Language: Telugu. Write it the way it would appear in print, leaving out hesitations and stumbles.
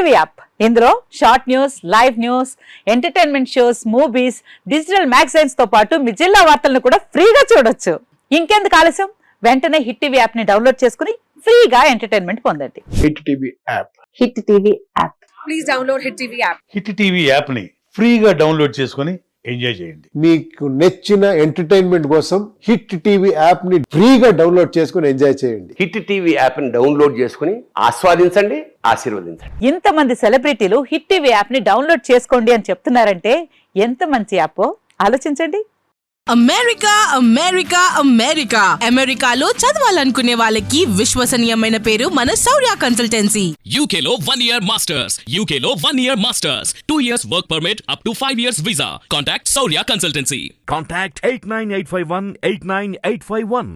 TV app. ఇందులో short news, live news, entertainment shows, movies, digital magazines తో పాటు మీ జిల్లా వార్తలను కూడా ఫ్రీగా చూడొచ్చు. ఇంకెందుకు ఆలస్యం, వెంటనే హిట్ టీవీ యాప్ ని డౌన్లోడ్ చేసుకుని ఫ్రీగా ఎంటర్టైన్మెంట్ పొందండి. Hit TV app. Hit TV app. Please download hit TV app. Hit TV app ని ఫ్రీగా డౌన్లోడ్ చేసుకుని ఎంజాయ్ చేయండి. మీకు నచ్చిన ఎంటర్టైన్మెంట్ కోసం హిట్ టీవీ యాప్ ని ఫ్రీగా డౌన్లోడ్ చేసుకుని ఎంజాయ్ చేయండి. హిట్ టీవీ యాప్ ని డౌన్లోడ్ చేసుకుని ఆస్వాదించండి, ఆశీర్వదించండి. ఇంతమంది సెలబ్రిటీలు హిట్ టీవీ యాప్ ని డౌన్లోడ్ చేసుకోండి అని చెప్తున్నారంటే ఎంత మంచి యాప్ ఆలోచించండి. అమెరికా అమెరికా అమెరికా అమెరికాలో చదవాలనుకునే వాళ్ళకి విశ్వసనీయమైన పేరు మన శౌర్య కన్సల్టెన్సీ. UK లో 1 year masters, UK లో 1 year masters, 2 years work permit up to 5 years visa. Contact Saurya Consultancy. Contact 89851 89851.